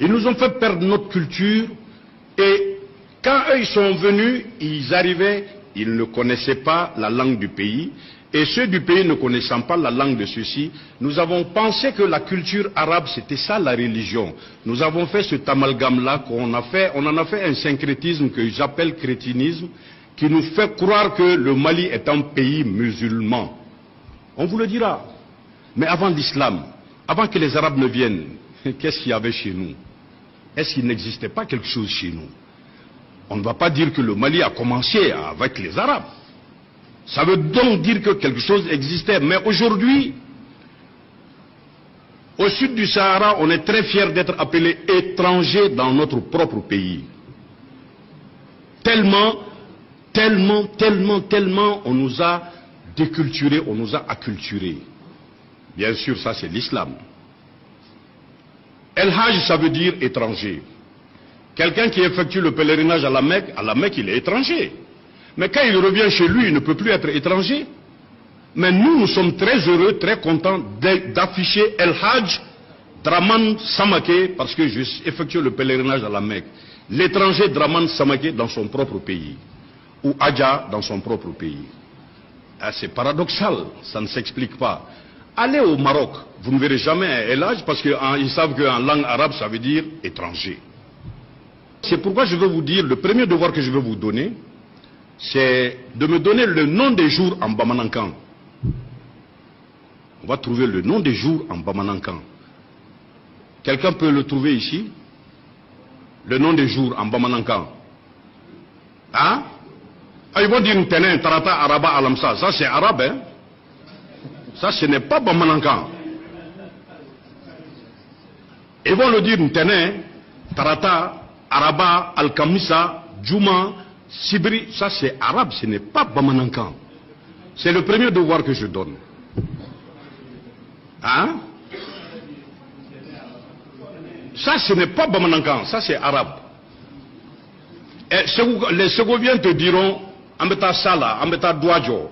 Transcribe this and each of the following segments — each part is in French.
Ils nous ont fait perdre notre culture et quand eux ils sont venus, ils arrivaient, ils ne connaissaient pas la langue du pays et ceux du pays ne connaissant pas la langue de ceux-ci, nous avons pensé que la culture arabe c'était ça la religion. Nous avons fait cet amalgame-là on en a fait un syncrétisme que j'appelle crétinisme qui nous fait croire que le Mali est un pays musulman. On vous le dira. Mais avant l'islam, avant que les Arabes ne viennent, qu'est-ce qu'il y avait chez nous? Est-ce qu'il n'existait pas quelque chose chez nous? On ne va pas dire que le Mali a commencé avec les Arabes. Ça veut donc dire que quelque chose existait. Mais aujourd'hui, au sud du Sahara, on est très fiers d'être appelés étrangers dans notre propre pays. Tellement on nous a déculturés, on nous a acculturés. Bien sûr, ça c'est l'islam. El Hajj, ça veut dire étranger. Quelqu'un qui effectue le pèlerinage à la Mecque, il est étranger. Mais quand il revient chez lui, il ne peut plus être étranger. Mais nous sommes très heureux, très contents d'afficher El Hajj Draman Samake, parce que je effectue le pèlerinage à la Mecque. L'étranger Draman Samake dans son propre pays. Ou Adja dans son propre pays. Ah, c'est paradoxal, ça ne s'explique pas. Allez au Maroc, vous ne verrez jamais El Hajj parce qu'ils savent qu'en langue arabe ça veut dire étranger. C'est pourquoi je veux vous dire, le premier devoir que je veux vous donner, c'est de me donner le nom des jours en Bamanankan. On va trouver le nom des jours en Bamanankan. Quelqu'un peut le trouver ici? Le nom des jours en Bamanankan. Hein? Ah, ils vont dire Ntenen, Tarata, Araba, Alamsa. Ça c'est arabe, hein? Ça ce n'est pas Bamanankan. Ils vont le dire Ntenen, Tarata, Araba, Al-Kamisa, Djouma, Sibri. Ça c'est arabe, ce n'est pas Bamanankan. C'est le premier devoir que je donne. Hein? Ça ce n'est pas Bamanankan, ça c'est arabe. Et les Ségoviens te diront Ambeta Sala, Ambeta Douadjo.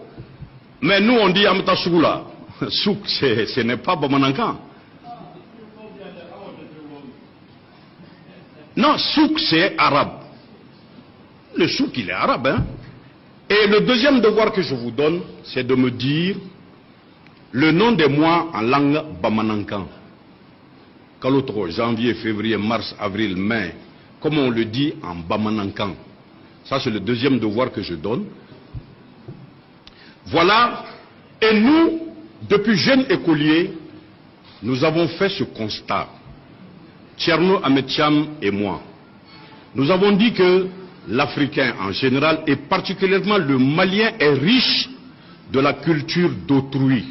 Mais nous on dit Ambeta Soula. Souk, ce n'est pas Bamanankan. Non, souk c'est arabe. Le souk il est arabe, hein. Et le deuxième devoir que je vous donne, c'est de me dire le nom des mois en langue Bamanankan. Kalotro, janvier, février, mars, avril, mai. Comme on le dit en Bamanankan. Ça c'est le deuxième devoir que je donne. Voilà. Et nous, depuis jeunes écoliers, nous avons fait ce constat. Tcherno Ametcham et moi. Nous avons dit que l'Africain en général et particulièrement le Malien est riche de la culture d'autrui,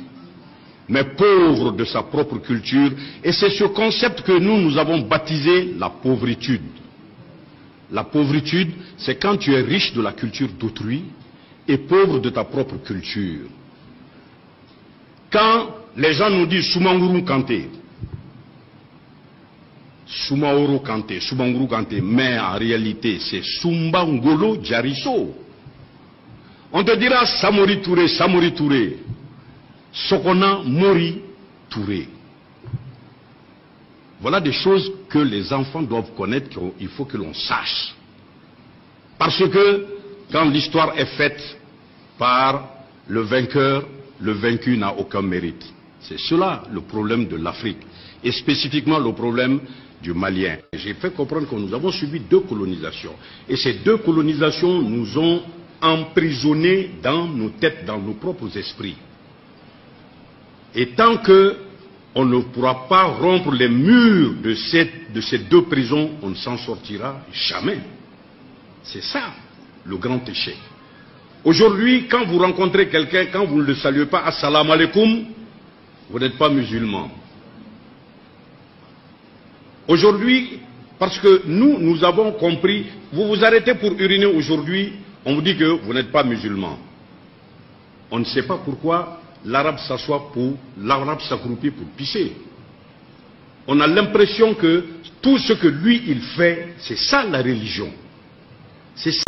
mais pauvre de sa propre culture. Et c'est ce concept que nous avons baptisé la pauvritude. La pauvritude, c'est quand tu es riche de la culture d'autrui et pauvre de ta propre culture. Quand les gens nous disent Soumanguru Kanté, Soumaoro Kanté, Soumanguru Kanté, mais en réalité c'est Soumbangolo Diarisso. On te dira Samori Touré, Sokona Mori Touré. Voilà des choses que les enfants doivent connaître, qu'il faut que l'on sache. Parce que quand l'histoire est faite par le vainqueur, le vaincu n'a aucun mérite. C'est cela le problème de l'Afrique. Et spécifiquement le problème du Malien. J'ai fait comprendre que nous avons subi 2 colonisations. Et ces 2 colonisations nous ont emprisonnés dans nos têtes, dans nos propres esprits. Et tant que on ne pourra pas rompre les murs de ces 2 prisons, on ne s'en sortira jamais. C'est ça le grand échec. Aujourd'hui, quand vous rencontrez quelqu'un, quand vous ne le saluez pas, assalamu alaikum, vous n'êtes pas musulman. Aujourd'hui, parce que nous avons compris, vous vous arrêtez pour uriner aujourd'hui, on vous dit que vous n'êtes pas musulman. On ne sait pas pourquoi l'arabe s'accroupit pour pisser. On a l'impression que tout ce que lui il fait, c'est ça la religion. C'est ça.